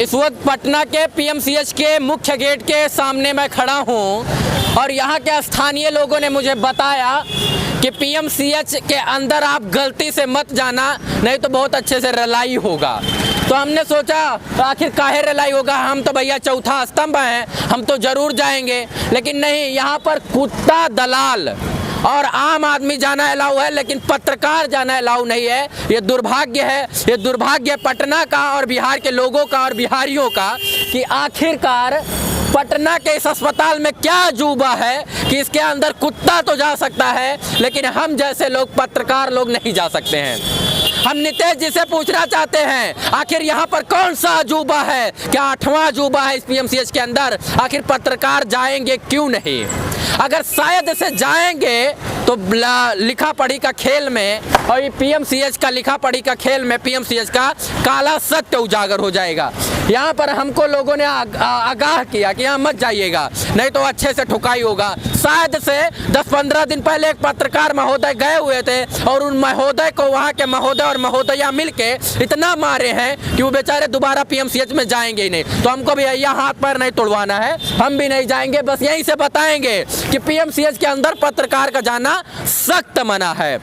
इस वक्त पटना के पीएमसीएच के मुख्य गेट के सामने मैं खड़ा हूं और यहाँ के स्थानीय लोगों ने मुझे बताया कि पीएमसीएच के अंदर आप गलती से मत जाना, नहीं तो बहुत अच्छे से रलाई होगा। तो हमने सोचा आखिर काहे रलाई होगा, हम तो भैया चौथा स्तंभ हैं, हम तो ज़रूर जाएंगे। लेकिन नहीं, यहाँ पर कुत्ता दलाल और आम आदमी जाना अलाउ है, लेकिन पत्रकार जाना अलाउ नहीं है। ये दुर्भाग्य है, ये दुर्भाग्य पटना का और बिहार के लोगों का और बिहारियों का कि आखिरकार पटना के इस अस्पताल में क्या अजूबा है कि इसके अंदर कुत्ता तो जा सकता है, लेकिन हम जैसे लोग पत्रकार लोग नहीं जा सकते हैं। हम नितेश जी से पूछना चाहते हैं, आखिर यहाँ पर कौन सा अजूबा है? क्या 8वां अजूबा है इस पीएमसीएच के अंदर? आखिर पत्रकार जाएंगे क्यों नहीं? अगर शायद से जाएंगे तो लिखा पढ़ी का खेल में और ये पीएमसीएच का लिखा पढ़ी का खेल में पीएमसीएच का काला सत्य उजागर हो जाएगा। यहाँ पर हमको लोगों ने आगाह किया कि यहाँ मत जाइएगा, नहीं तो अच्छे से ठुकाई होगा। शायद से 10-15 दिन पहले एक पत्रकार महोदय गए हुए थे और उन महोदय को वहाँ के महोदय और महोदया मिलके इतना मारे हैं कि वो बेचारे दोबारा पीएमसीएच में जाएंगे ही नहीं। तो हमको भी यहाँ हाथ पैर नहीं तोड़वाना है, हम भी नहीं जाएंगे। बस यहीं से बताएंगे कि पीएमसीएच के अंदर पत्रकार का जाना सख्त मना है।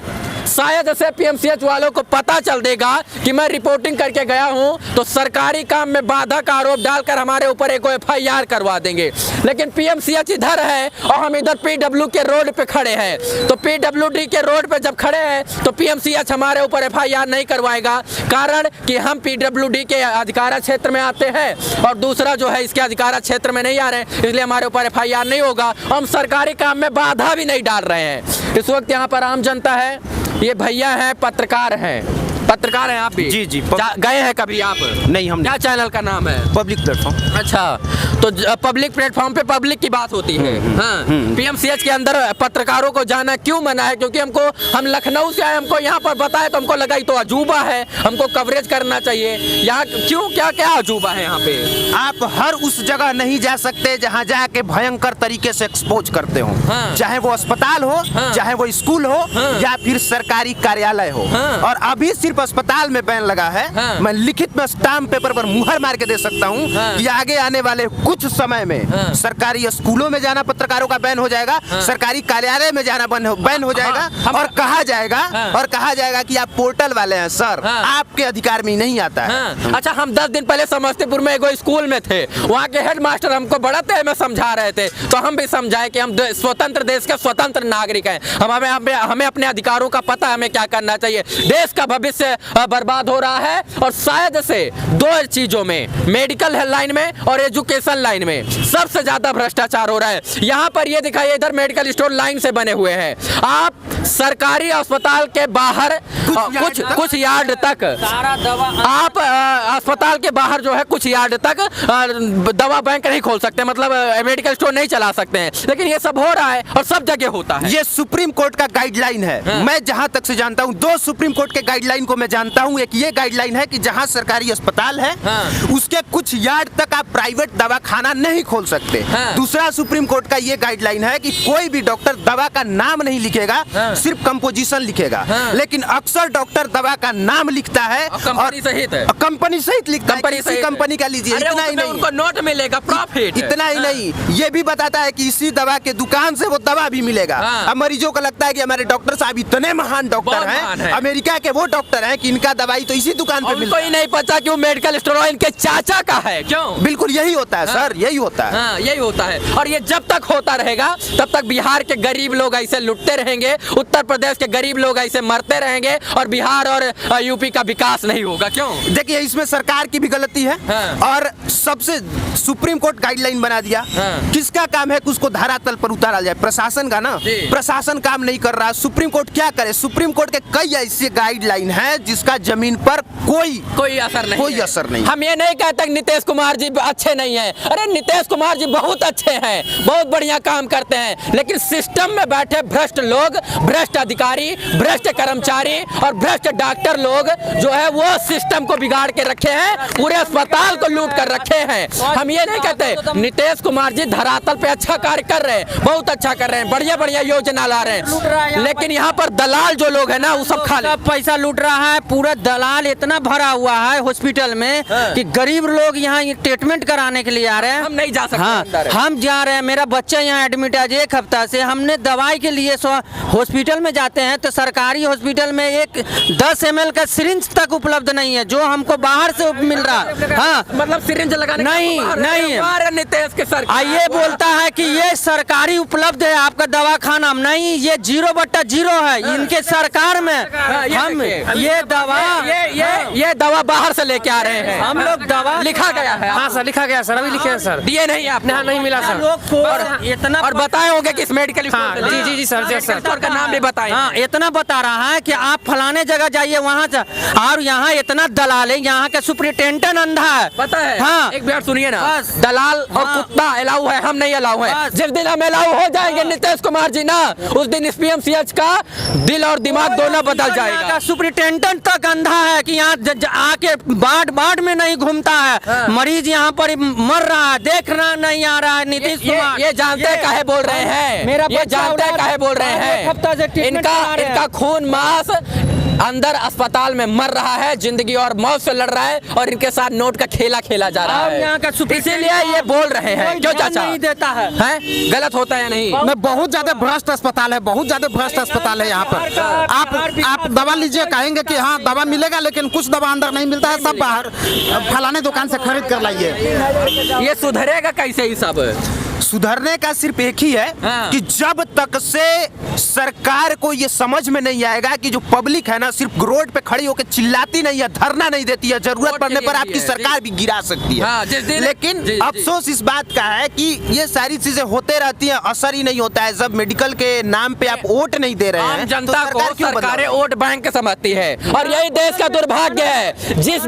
शायद से पीएमसीएच वालों को पता चल देगा कि मैं रिपोर्टिंग करके गया हूं तो सरकारी काम में बाधा का आरोप डालकर हमारे ऊपर एक एफआईआर करवा देंगे। लेकिन पीएमसीएच इधर है और हम इधर पीडब्ल्यू के रोड पे खड़े हैं। तो पीडब्ल्यूडी के रोड पे जब खड़े हैं तो पीएमसीएच हमारे ऊपर एफआईआर नहीं करवाएगा, कारण कि हम पीडब्ल्यूडी के अधिकारा क्षेत्र में आते हैं और दूसरा जो है इसके अधिकारा क्षेत्र में नहीं आ रहे हैं, इसलिए हमारे ऊपर एफआईआर नहीं होगा। हम सरकारी काम में बाधा भी नहीं डाल रहे हैं। इस वक्त यहाँ पर आम जनता है, ये भैया हैं, पत्रकार हैं। पत्रकार हैं आप भी? जी जी। गए हैं कभी आप? नहीं, हम क्या चैनल का नाम है? Public platform. अच्छा, तो पब्लिक प्लेटफॉर्म पे पब्लिक की बात होती है। हाँ, पीएमसीएच के अंदर पत्रकारों को जाना क्यों मना है? क्योंकि हम लखनऊ से आए, हमको यहाँ पर बताए तो हमको लगा तो अजूबा है, हमको कवरेज करना चाहिए। यहाँ क्यों, क्या क्या अजूबा है यहाँ पे? आप हर उस जगह नहीं जा सकते जहाँ जाके भयंकर तरीके से एक्सपोज करते हो। हाँ। चाहे वो अस्पताल हो, हाँ। चाहे वो स्कूल हो, हाँ। या फिर सरकारी कार्यालय हो। हाँ। और अभी सिर्फ अस्पताल में बैन लगा है। हाँ। मैं लिखित में स्टाम्प पेपर पर मुहर मार के दे सकता हूँ। हाँ। कि आगे आने वाले कुछ समय में हाँ। सरकारी स्कूलों में जाना पत्रकारों का बैन हो जाएगा। हाँ। सरकारी कार्यालय में जाना बैन हो जाएगा। हाँ। और कहा जाएगा कि आप पोर्टल वाले हैं सर, हाँ। आपके अधिकार में नहीं आता है। हाँ। अच्छा, हम 10 दिन पहले समस्तीपुर में एगो स्कूल में थे, वहाँ के हेड मास्टर हमको बड़ा तेज में समझा रहे थे, तो हम भी समझाए कि हम स्वतंत्र देश के स्वतंत्र नागरिक हैं। हमें अपने अधिकारों का पता है, हमें क्या करना चाहिए। देश का भविष्य बर्बाद हो रहा है और शायद से 2 चीजों में, मेडिकल लाइन में और एजुकेशन लाइन में सबसे ज्यादा भ्रष्टाचार हो रहा है। यहाँ पर ये दिखाइए, इधर मेडिकल स्टोर लाइन से बने हुए हैं। आप सरकारी अस्पताल के बाहर कुछ यार्ड तक आप अस्पताल के बाहर जो है कुछ यार्ड तक दवा बैंक नहीं खोल सकते, मतलब मेडिकल स्टोर नहीं चला सकते हैं। लेकिन ये सब हो रहा है और सब जगह होता है। ये सुप्रीम कोर्ट का गाइडलाइन है। हाँ। मैं जहां तक से जानता हूं, 2 सुप्रीम कोर्ट के गाइडलाइन को मैं जानता हूं। एक ये गाइडलाइन है कि जहां सरकारी अस्पताल है, हाँ। उसके कुछ यार्ड तक आप प्राइवेट दवाखाना नहीं खोल सकते। हाँ। दूसरा सुप्रीम कोर्ट का ये गाइडलाइन है कि कोई भी डॉक्टर दवा का नाम नहीं लिखेगा, हाँ। सिर्फ कंपोजिशन लिखेगा। हाँ। लेकिन अक्सर डॉक्टर दवा का नाम लिखता है और कंपनी सहित है। कंपनी सहित लिखता है, किसी कंपनी का लीजिए। इतना ही नहीं, उनको नोट मिलेगा, प्रॉफिट। इतना ही नहीं, ये भी बताता है कि इसी दवा के दुकान से वो दवा भी मिलेगा। हाँ। अब मरीजों को लगता है कि हमारे डॉक्टर साहब इतने महान डॉक्टर हैं, अमेरिका के वो डॉक्टर हैं कि इनका दवाई तो इसी दुकान पे मिलता है। उनको ही नहीं पता कि वो मेडिकल स्टोर इनके चाचा का है। क्यों? बिल्कुल यही होता है। हाँ। सर यही होता है। हाँ, यही होता है। और ये जब तक होता रहेगा तब तक बिहार के गरीब लोग ऐसे लुटते रहेंगे, उत्तर प्रदेश के गरीब लोग ऐसे मरते रहेंगे और बिहार और यूपी का विकास नहीं होगा। क्यों? देखिए, इसमें सरकार की भी गलती है। हाँ। और सबसे सुप्रीम कोर्ट गाइडलाइन बना दिया। हाँ। किसका काम है कि उसको धरातल पर उतारा जाए? प्रशासन का ना। प्रशासन काम नहीं कर रहा, सुप्रीम कोर्ट क्या करे? सुप्रीम कोर्ट के कई ऐसे गाइडलाइन है जिसका जमीन पर कोई असर नहीं। हम ये नहीं कहते कि नीतीश कुमार जी अच्छे नहीं हैं। अरे नीतीश कुमार जी बहुत अच्छे हैं, बहुत बढ़िया काम करते हैं, लेकिन सिस्टम में बैठे भ्रष्ट लोग, भ्रष्ट अधिकारी, भ्रष्ट कर्मचारी और भ्रष्ट डॉक्टर लोग जो है वो सिस्टम को बिगाड़ के रखे हैं, पूरे अस्पताल को लूट कर रखे हैं। हम ये नहीं कहते, नीतीश कुमार जी धरातल पे अच्छा कार्य कर रहे हैं, बहुत अच्छा कर रहे हैं, बढ़िया बढ़िया योजना ला रहे हैं, लेकिन यहाँ पर दलाल जो लोग हैं ना वो सब खा पैसा लूट रहा है। पूरा दलाल इतना भरा हुआ है हॉस्पिटल में कि गरीब लोग यहाँ ट्रीटमेंट कराने के लिए आ रहे हैं। हम नहीं जा सकते। हाँ, हम जा रहे हैं। मेरा बच्चा यहाँ एडमिट है आज 1 हफ्ता से। हमने दवाई के लिए हॉस्पिटल में जाते हैं तो सरकारी हॉस्पिटल में एक 10 ml का सिरिंज तक उपलब्ध नहीं है, जो हमको बाहर से मिल रहा है। हाँ, मतलब सिरिंज लगाने नहीं नीतीश के सरकार ये बोलता है कि ये सरकारी उपलब्ध है आपका दवाखाना, नहीं, ये 0/0 है इनके सरकार में। हम ये दवा ये दवा बाहर से लेके आ रहे हैं। हम लोग दवा लिखा गया है। हाँ सर, लिखा गया सर, अभी लिखे हैं सर। दिए नहीं आपने? हाँ, नहीं मिला सर। लोग इतना और बताए होंगे कि इस मेडिकल हाँ, जी सर, जी सर। डॉक्टर का नाम भी बताएं। हाँ, इतना बता रहा है कि आप फलाने जगह जाइए वहाँ से, और यहाँ इतना दलाल है, यहाँ का सुपरिटेंडेंट अंधा है। पता है? हाँ, एक बार सुनिए ना, बस। दलाल और हाँ। कुत्ता अलाउ है, हम नहीं अलाउ है। बस। जिस दिन हम अलाउ हो जाएंगे नीतीश कुमार जी ना, उस दिन इस PMCH का दिल और दिमाग दोनों बदल जाएगा। सुपरिटेंडेंट तक अंधा है कि यहाँ आके बाढ़ में नहीं घूमता है। हाँ। मरीज यहाँ पर मर रहा है, देख रहा नहीं आ रहा है नीतीश कुमार। ये जानते काहे बोल रहे हैं? मेरा ये बच्चा जानते काहे बोल रहे हैं? 1 हफ्ता से ट्रीटमेंट करा रहे हैं। इनका खून मांस अंदर अस्पताल में मर रहा है, जिंदगी और मौत से लड़ रहा है, और इनके साथ नोट का खेला खेला जा रहा और है। यहाँ का इसीलिए ये बोल रहे हैं। क्यों चाचा? नहीं देता है। हैं? गलत होता है या नहीं? मैं बहुत ज्यादा भ्रष्ट अस्पताल है, बहुत ज्यादा भ्रष्ट अस्पताल है यहाँ पर। आप दवा लीजिए, कहेंगे कि हाँ दवा मिलेगा, लेकिन कुछ दवा अंदर नहीं मिलता है, सब बाहर फलाने दुकान से खरीद कर लाइए। ये सुधरेगा कैसे ही सब? सुधरने का सिर्फ एक ही है हाँ। कि जब तक से सरकार को ये समझ में नहीं आएगा कि जो पब्लिक है ना सिर्फ रोड पे खड़ी होकर चिल्लाती नहीं है, धरना नहीं देती है, जरूरत वोट पड़ने के पर लिए आपकी भी है, सरकार भी गिरा सकती है। हाँ, लेकिन अफसोस इस बात का है कि ये सारी चीजें होते रहती हैं, असर ही नहीं होता है। जब मेडिकल के नाम पे आप वोट नहीं दे रहे हैं, आम जनता तो को सरकार क्यों सरकारें बदलाव? वोट बैंक समझती है, और यही देश का दुर्भाग्य है। जिस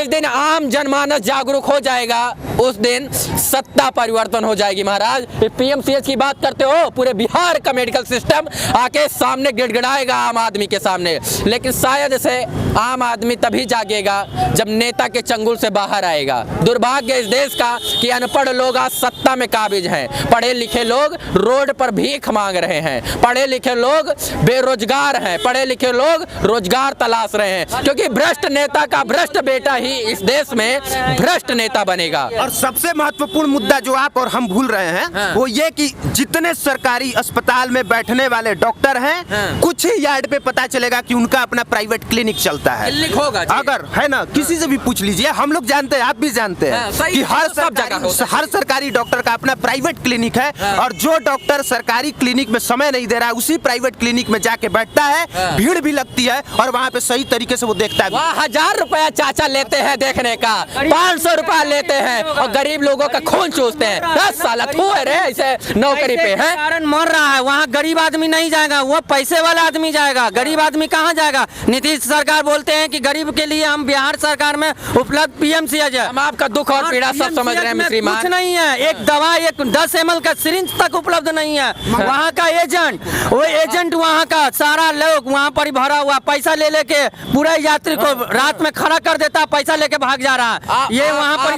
दिन आम जनमानस जागरूक हो जाएगा, उस दिन सत्ता परिवर्तन हो जाएगी। महाराज, PMCH की बात करते हो, पूरे बिहार का मेडिकल सिस्टम आके सामने गिड़गिड़ाएगा आम आदमी के सामने, लेकिन शायद से आम आदमी तभी जागेगा जब नेता के चंगुल से बाहर आएगा। दुर्भाग्य इस देश का कि अनपढ़ लोग आज सत्ता में काबिज हैं, पढ़े लिखे लोग रोड पर भीख मांग रहे हैं, पढ़े लिखे लोग बेरोजगार हैं, पढ़े लिखे लोग रोजगार तलाश रहे हैं, क्योंकि भ्रष्ट नेता का भ्रष्ट बेटा ही इस देश में भ्रष्ट नेता बनेगा। और सबसे महत्वपूर्ण मुद्दा जो आप और हम भूल रहे हैं हाँ। वो ये कि जितने सरकारी अस्पताल में बैठने वाले डॉक्टर हैं, हाँ। कुछ ही यार्ड पे पता चलेगा कि उनका अपना प्राइवेट क्लिनिक चलता है। क्लिनिक होगा जी। अगर है ना, किसी से भी पूछ लीजिए, हम लोग जानते हैं, आप भी जानते हाँ, हैं सही कि है, हर तो सब जगह होता है। हर सरकारी डॉक्टर का अपना प्राइवेट क्लिनिक है। हाँ। और जो डॉक्टर सरकारी क्लिनिक में समय नहीं दे रहा है, उसी प्राइवेट क्लिनिक में जाके बैठता है, हाँ। भीड़ भी लगती है और वहाँ पे सही तरीके से वो देखता है। वहाँ 1000 रुपया चाचा लेते हैं देखने का, 500 रुपया लेते हैं, और गरीब लोगों का खून चूसते हैं। 10 साल थू है रे ऐसे नौकरी पे है। कारण मर रहा है, वहाँ गरीब आदमी नहीं जाएगा, वो पैसे वाला आदमी जाएगा। गरीब आदमी कहाँ जाएगा? नीतीश सरकार बोलते हैं कि गरीब के लिए हम बिहार सरकार में उपलब्ध PMCH है। हम आपका दुख और पीड़ा सब समझ रहे हैं श्रीमान। कुछ नहीं है, एक दवा, एक 10 ml का सिरिंज तक उपलब्ध नहीं है। वहाँ का एजेंट, वो एजेंट वहाँ का सारा लोग वहाँ पर ही भरा हुआ, पैसा ले लेके पूरे यात्री को रात में खड़ा कर देता, पैसा लेके भाग जा रहा है। ये वहाँ पर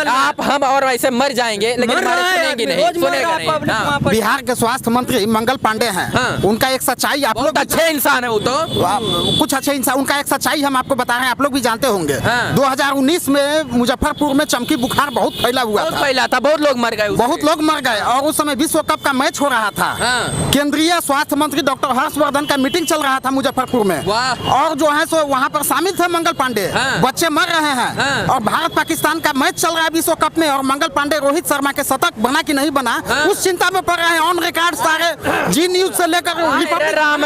आप हम और वैसे मर जाएंगे, लेकिन हमारे सुनेंगे नहीं, सुनेगा नहीं। हाँ। बिहार के स्वास्थ्य मंत्री मंगल पांडे हैं। हाँ। उनका एक सच्चाई आप लोग बहुत अच्छे इंसान है वो तो। कुछ अच्छे इंसान, उनका एक सच्चाई हम आपको बता रहे हैं, आप लोग भी जानते होंगे। हाँ। 2019 में मुजफ्फरपुर में चमकी बुखार बहुत फैला हुआ बहुत था, फैला था, बहुत लोग मर गए उससे। बहुत लोग मर गए, और उस समय विश्व कप का मैच हो रहा था। हाँ। केंद्रीय स्वास्थ्य मंत्री डॉक्टर हर्षवर्धन का मीटिंग चल रहा था मुजफ्फरपुर में, वाह। और जो है सो वहाँ पर शामिल थे मंगल पांडे। हाँ। बच्चे मर रहे हैं, हाँ। और भारत पाकिस्तान का मैच चल रहा है विश्व कप में, और मंगल पांडे रोहित शर्मा के शतक बना कि नहीं बना, हाँ। उस चिंता में पड़ रहे हैं। ऑन रिकॉर्ड सारे जी न्यूज से लेकर रे राम,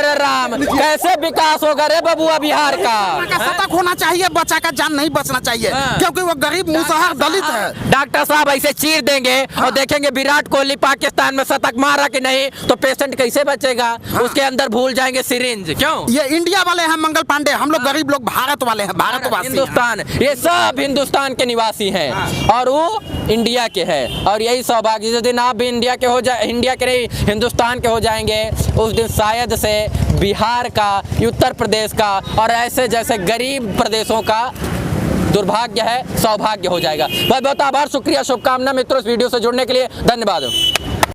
कैसे विकास होगा रे बबुआ बिहार का? शतक होना चाहिए, बच्चा का जान नहीं बचना चाहिए, हाँ। क्योंकि वो गरीब मुसहर दलित है। डॉक्टर साहब ऐसे चीर देंगे और देखेंगे विराट कोहली पाकिस्तान में शतक मारा कि नहीं, तो पेशेंट कैसे बचेगा? उसके अंदर भूल जाएंगे सिरिंज। क्यों? ये इंडिया वाले हैं मंगल पांडे, हम लोग गरीब लोग भारत वाले हैं, भारतवासी हैं। हिंदुस्तान, ये सब हिंदुस्तान के निवासी हैं, और वो इंडिया के हैं। और यही सौभाग्य, जिस दिन आप भी इंडिया के हो जाए, इंडिया के नहीं हिंदुस्तान के हो जाएंगे, उस दिन शायद से बिहार का, उत्तर प्रदेश का और ऐसे जैसे गरीब प्रदेशों का दुर्भाग्य है सौभाग्य हो जाएगा। बहुत बहुत आभार, शुक्रिया, शुभकामना मित्रों, इस वीडियो से जुड़ने के लिए धन्यवाद।